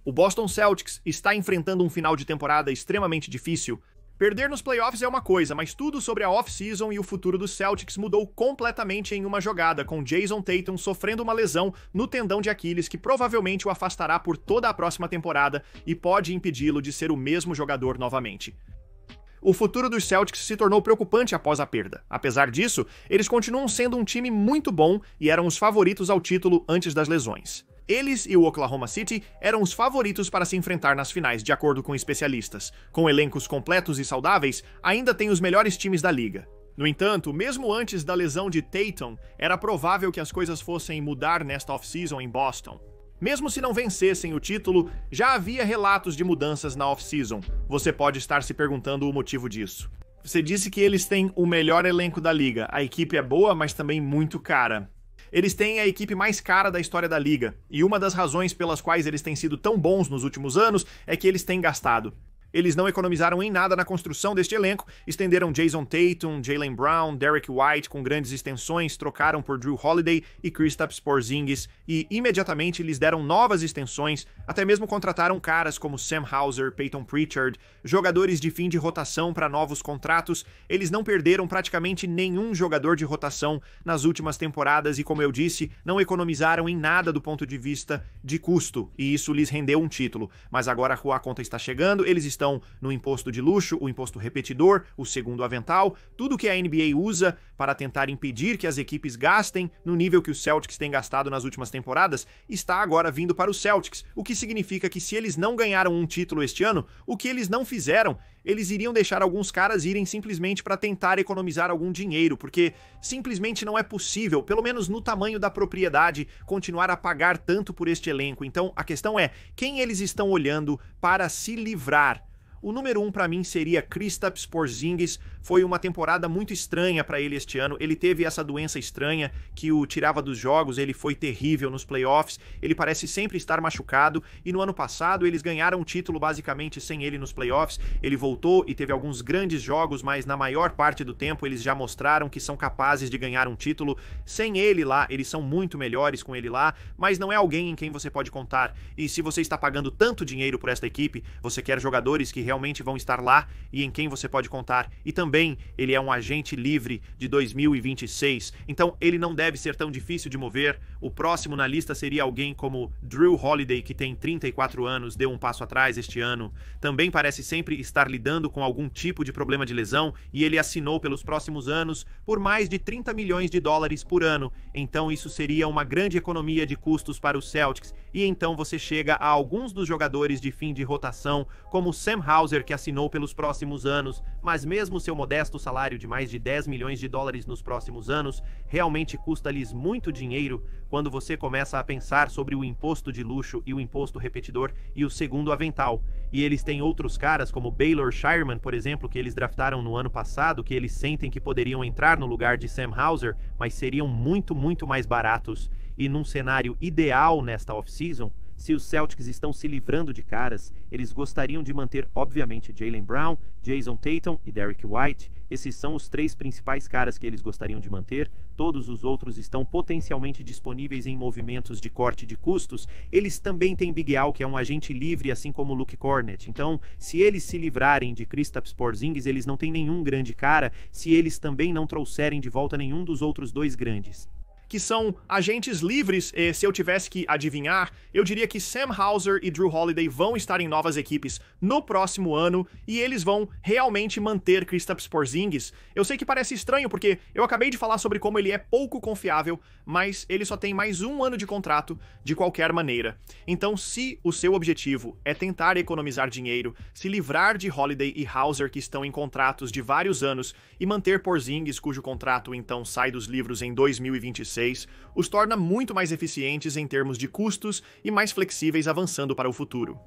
O Boston Celtics está enfrentando um final de temporada extremamente difícil. Perder nos playoffs é uma coisa, mas tudo sobre a off-season e o futuro dos Celtics mudou completamente em uma jogada, com Jason Tatum sofrendo uma lesão no tendão de Aquiles que provavelmente o afastará por toda a próxima temporada e pode impedi-lo de ser o mesmo jogador novamente. O futuro dos Celtics se tornou preocupante após a perda. Apesar disso, eles continuam sendo um time muito bom e eram os favoritos ao título antes das lesões. Eles e o Oklahoma City eram os favoritos para se enfrentar nas finais, de acordo com especialistas. Com elencos completos e saudáveis, ainda tem os melhores times da liga. No entanto, mesmo antes da lesão de Tatum, era provável que as coisas fossem mudar nesta off-season em Boston. Mesmo se não vencessem o título, já havia relatos de mudanças na off-season. Você pode estar se perguntando o motivo disso. Você disse que eles têm o melhor elenco da liga. A equipe é boa, mas também muito cara. Eles têm a equipe mais cara da história da liga, e uma das razões pelas quais eles têm sido tão bons nos últimos anos é que eles têm gastado. Eles não economizaram em nada na construção deste elenco, estenderam Jason Tatum, Jaylen Brown, Derek White com grandes extensões, trocaram por Jrue Holiday e Kristaps Porzingis e imediatamente lhes deram novas extensões, até mesmo contrataram caras como Sam Hauser, Peyton Pritchard, jogadores de fim de rotação para novos contratos. Eles não perderam praticamente nenhum jogador de rotação nas últimas temporadas e, como eu disse, não economizaram em nada do ponto de vista de custo, e isso lhes rendeu um título. Mas agora a conta está chegando, eles estão no imposto de luxo, o imposto repetidor, o segundo avental, tudo que a NBA usa para tentar impedir que as equipes gastem no nível que os Celtics têm gastado nas últimas temporadas, está agora vindo para os Celtics, o que significa que se eles não ganharam um título este ano, o que eles não fizeram, eles iriam deixar alguns caras irem simplesmente para tentar economizar algum dinheiro, porque simplesmente não é possível, pelo menos no tamanho da propriedade, continuar a pagar tanto por este elenco. Então a questão é, quem eles estão olhando para se livrar? O número 1 para mim seria Kristaps Porzingis. Foi uma temporada muito estranha para ele este ano. Ele teve essa doença estranha que o tirava dos jogos, ele foi terrível nos playoffs, ele parece sempre estar machucado, e no ano passado eles ganharam o título basicamente sem ele nos playoffs. Ele voltou e teve alguns grandes jogos, mas na maior parte do tempo eles já mostraram que são capazes de ganhar um título sem ele lá. Eles são muito melhores com ele lá, mas não é alguém em quem você pode contar. E se você está pagando tanto dinheiro por esta equipe, você quer jogadores que realmente vão estar lá e em quem você pode contar. E também ele é um agente livre de 2026, então ele não deve ser tão difícil de mover. O próximo na lista seria alguém como Jrue Holiday, que tem 34 anos, deu um passo atrás este ano. Também parece sempre estar lidando com algum tipo de problema de lesão e ele assinou pelos próximos anos por mais de 30 milhões de dólares por ano. Então isso seria uma grande economia de custos para os Celtics. E então você chega a alguns dos jogadores de fim de rotação, como Sam Hauser, que assinou pelos próximos anos, mas mesmo seu modesto salário de mais de 10 milhões de dólares nos próximos anos realmente custa-lhes muito dinheiro quando você começa a pensar sobre o imposto de luxo e o imposto repetidor e o segundo avental. E eles têm outros caras como Baylor Shireman, por exemplo, que eles draftaram no ano passado, que eles sentem que poderiam entrar no lugar de Sam Hauser, mas seriam muito mais baratos. E num cenário ideal nesta off-season, se os Celtics estão se livrando de caras, eles gostariam de manter, obviamente, Jaylen Brown, Jason Tatum e Derek White. Esses são os 3 principais caras que eles gostariam de manter. Todos os outros estão potencialmente disponíveis em movimentos de corte de custos. Eles também têm Big Al, que é um agente livre, assim como Luke Kornet. Então, se eles se livrarem de Kristaps Porzingis, eles não têm nenhum grande cara, se eles também não trouxerem de volta nenhum dos outros 2 grandes. Que são agentes livres, e se eu tivesse que adivinhar, eu diria que Sam Hauser e Jrue Holiday vão estar em novas equipes no próximo ano e eles vão realmente manter Kristaps Porzingis. Eu sei que parece estranho porque eu acabei de falar sobre como ele é pouco confiável, mas ele só tem mais um ano de contrato de qualquer maneira. Então, se o seu objetivo é tentar economizar dinheiro, se livrar de Holiday e Hauser, que estão em contratos de vários anos, e manter Porzingis, cujo contrato então sai dos livros em 2026, os torna muito mais eficientes em termos de custos e mais flexíveis avançando para o futuro.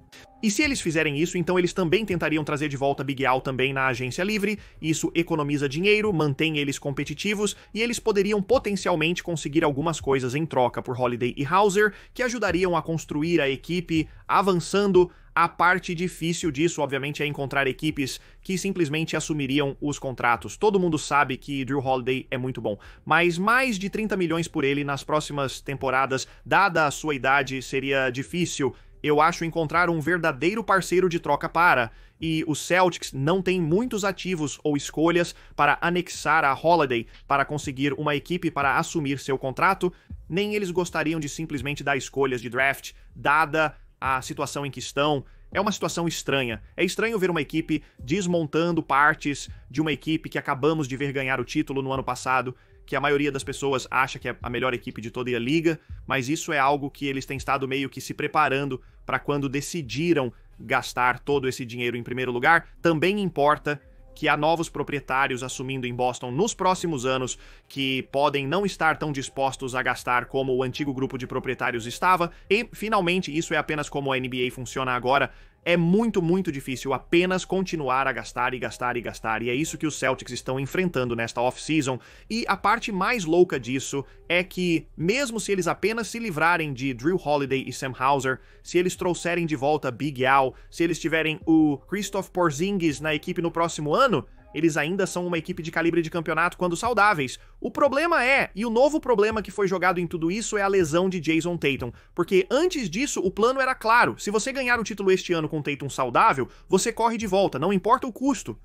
E se eles fizerem isso, então eles também tentariam trazer de volta Big Al também na agência livre. Isso economiza dinheiro, mantém eles competitivos e eles poderiam potencialmente conseguir algumas coisas em troca por Holiday e Hauser que ajudariam a construir a equipe avançando. A parte difícil disso, obviamente, é encontrar equipes que simplesmente assumiriam os contratos. Todo mundo sabe que Jrue Holiday é muito bom, mas mais de 30 milhões por ele nas próximas temporadas, dada a sua idade, seria difícil eu acho encontrar um verdadeiro parceiro de troca para, e os Celtics não têm muitos ativos ou escolhas para anexar a Holiday para conseguir uma equipe para assumir seu contrato, nem eles gostariam de simplesmente dar escolhas de draft, dada a situação em que estão. É uma situação estranha. É estranho ver uma equipe desmontando partes de uma equipe que acabamos de ver ganhar o título no ano passado, que a maioria das pessoas acha que é a melhor equipe de toda a liga, mas isso é algo que eles têm estado meio que se preparando para quando decidiram gastar todo esse dinheiro em primeiro lugar. Também importa que há novos proprietários assumindo em Boston nos próximos anos que podem não estar tão dispostos a gastar como o antigo grupo de proprietários estava, e finalmente isso é apenas como a NBA funciona agora. É muito, muito difícil apenas continuar a gastar e gastar e gastar, e é isso que os Celtics estão enfrentando nesta off-season, e a parte mais louca disso é que, mesmo se eles apenas se livrarem de Drew Holiday e Sam Hauser, se eles trouxerem de volta Big Al, se eles tiverem o Kristaps Porzingis na equipe no próximo ano, eles ainda são uma equipe de calibre de campeonato quando saudáveis. O problema é, e o novo problema que foi jogado em tudo isso é a lesão de Jason Tatum, porque antes disso o plano era claro: se você ganhar o título este ano com Tatum saudável, você corre de volta, não importa o custo.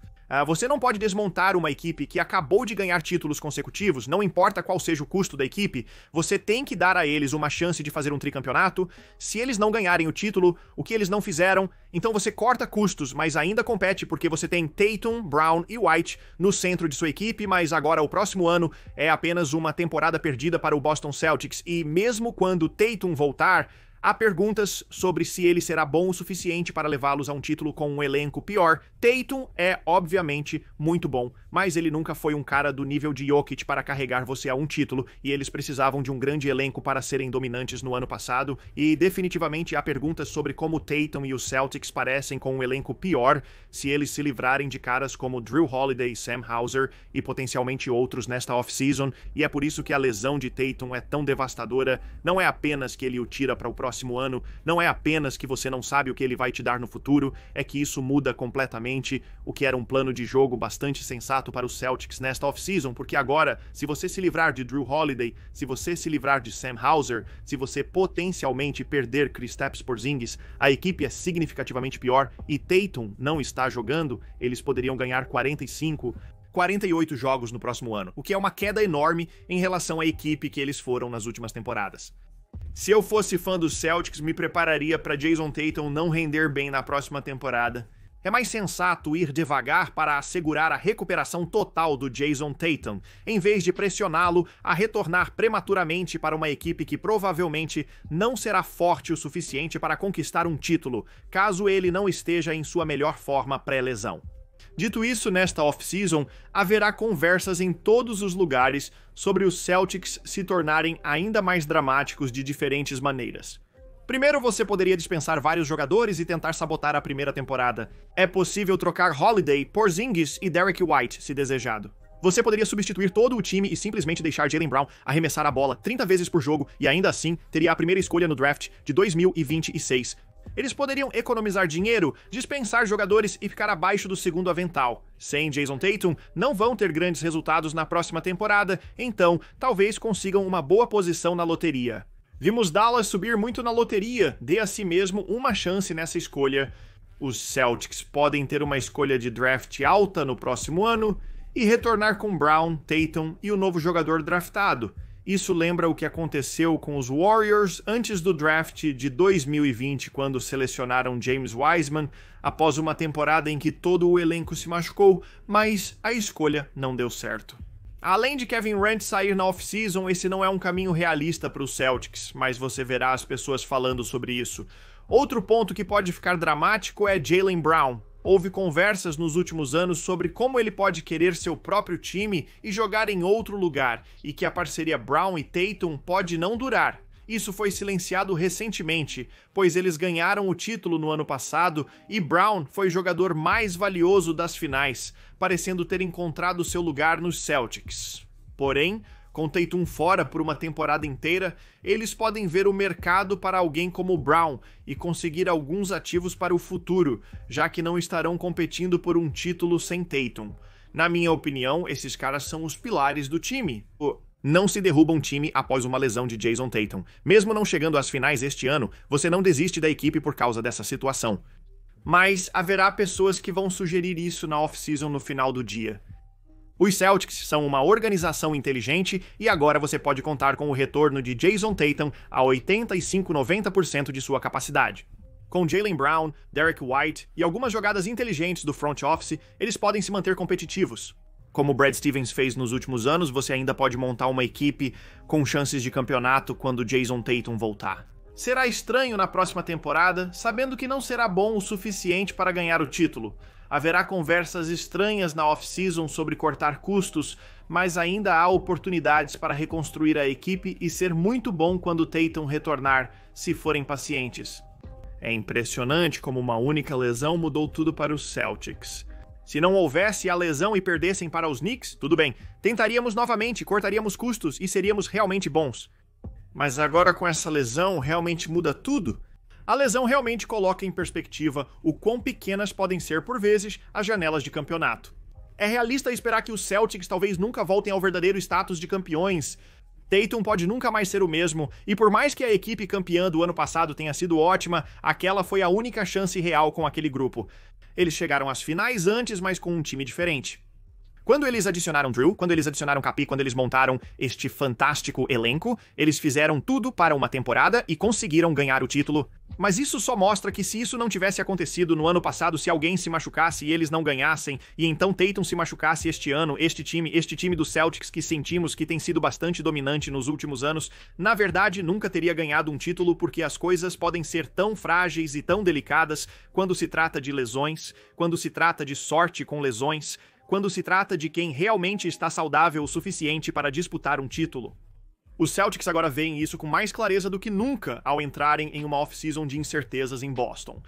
Você não pode desmontar uma equipe que acabou de ganhar títulos consecutivos, não importa qual seja o custo da equipe, você tem que dar a eles uma chance de fazer um tricampeonato. Se eles não ganharem o título, o que eles não fizeram, então você corta custos, mas ainda compete porque você tem Tatum, Brown e White no centro de sua equipe, mas agora o próximo ano é apenas uma temporada perdida para o Boston Celtics, e mesmo quando Tatum voltar, há perguntas sobre se ele será bom o suficiente para levá-los a um título com um elenco pior. Tatum é, obviamente, muito bom, mas ele nunca foi um cara do nível de Jokic para carregar você a um título, e eles precisavam de um grande elenco para serem dominantes no ano passado, e definitivamente há perguntas sobre como Tatum e os Celtics parecem com um elenco pior se eles se livrarem de caras como Drew Holiday, Sam Hauser e potencialmente outros nesta off-season, e é por isso que a lesão de Tatum é tão devastadora. Não é apenas que ele o tira para o próximo ano, não é apenas que você não sabe o que ele vai te dar no futuro, é que isso muda completamente o que era um plano de jogo bastante sensato para os Celtics nesta off-season, porque agora, se você se livrar de Drew Holiday, se você se livrar de Sam Hauser, se você potencialmente perder Kristaps Porzingis, a equipe é significativamente pior, e Tatum não está jogando, eles poderiam ganhar 48 jogos no próximo ano, o que é uma queda enorme em relação à equipe que eles foram nas últimas temporadas. Se eu fosse fã dos Celtics, me prepararia para Jason Tatum não render bem na próxima temporada. É mais sensato ir devagar para assegurar a recuperação total do Jason Tatum, em vez de pressioná-lo a retornar prematuramente para uma equipe que provavelmente não será forte o suficiente para conquistar um título, caso ele não esteja em sua melhor forma pré-lesão. Dito isso, nesta off-season, haverá conversas em todos os lugares sobre os Celtics se tornarem ainda mais dramáticos de diferentes maneiras. Primeiro, você poderia dispensar vários jogadores e tentar sabotar a primeira temporada. É possível trocar Holiday, Porzingis e Derrick White, se desejado. Você poderia substituir todo o time e simplesmente deixar Jaylen Brown arremessar a bola 30 vezes por jogo, e ainda assim teria a primeira escolha no draft de 2026. Eles poderiam economizar dinheiro, dispensar jogadores e ficar abaixo do segundo avental. Sem Jason Tatum, não vão ter grandes resultados na próxima temporada, então talvez consigam uma boa posição na loteria. Vimos Dallas subir muito na loteria, dê a si mesmo uma chance nessa escolha. Os Celtics podem ter uma escolha de draft alta no próximo ano e retornar com Brown, Tatum e o novo jogador draftado. Isso lembra o que aconteceu com os Warriors antes do draft de 2020, quando selecionaram James Wiseman após uma temporada em que todo o elenco se machucou, mas a escolha não deu certo. Além de Kevin Durant sair na off-season, esse não é um caminho realista para os Celtics, mas você verá as pessoas falando sobre isso. Outro ponto que pode ficar dramático é Jaylen Brown. Houve conversas nos últimos anos sobre como ele pode querer seu próprio time e jogar em outro lugar, e que a parceria Brown e Tatum pode não durar. Isso foi silenciado recentemente, pois eles ganharam o título no ano passado e Brown foi o jogador mais valioso das finais, parecendo ter encontrado seu lugar nos Celtics. Porém, com Tatum fora por uma temporada inteira, eles podem ver o mercado para alguém como Brown e conseguir alguns ativos para o futuro, já que não estarão competindo por um título sem Tatum. Na minha opinião, esses caras são os pilares do time. Não se derruba um time após uma lesão de Jason Tatum. Mesmo não chegando às finais este ano, você não desiste da equipe por causa dessa situação. Mas haverá pessoas que vão sugerir isso na off-season no final do dia. Os Celtics são uma organização inteligente e agora você pode contar com o retorno de Jason Tatum a 85-90% de sua capacidade. Com Jaylen Brown, Derek White e algumas jogadas inteligentes do front office, eles podem se manter competitivos. Como Brad Stevens fez nos últimos anos, você ainda pode montar uma equipe com chances de campeonato quando Jason Tatum voltar. Será estranho na próxima temporada, sabendo que não será bom o suficiente para ganhar o título. Haverá conversas estranhas na off-season sobre cortar custos, mas ainda há oportunidades para reconstruir a equipe e ser muito bom quando Tatum retornar, se forem pacientes. É impressionante como uma única lesão mudou tudo para os Celtics. Se não houvesse a lesão e perdessem para os Knicks, tudo bem, tentaríamos novamente, cortaríamos custos e seríamos realmente bons. Mas agora com essa lesão realmente muda tudo? A lesão realmente coloca em perspectiva o quão pequenas podem ser por vezes as janelas de campeonato. É realista esperar que os Celtics talvez nunca voltem ao verdadeiro status de campeões. Tatum pode nunca mais ser o mesmo, e por mais que a equipe campeã do ano passado tenha sido ótima, aquela foi a única chance real com aquele grupo. Eles chegaram às finais antes, mas com um time diferente. Quando eles adicionaram Drew, quando eles adicionaram Capi, quando eles montaram este fantástico elenco, eles fizeram tudo para uma temporada e conseguiram ganhar o título. Mas isso só mostra que se isso não tivesse acontecido no ano passado, se alguém se machucasse e eles não ganhassem, e então Tatum se machucasse este ano, este time do Celtics que sentimos que tem sido bastante dominante nos últimos anos, na verdade nunca teria ganhado um título porque as coisas podem ser tão frágeis e tão delicadas quando se trata de lesões, quando se trata de sorte com lesões, quando se trata de quem realmente está saudável o suficiente para disputar um título. Os Celtics agora veem isso com mais clareza do que nunca ao entrarem em uma off-season de incertezas em Boston.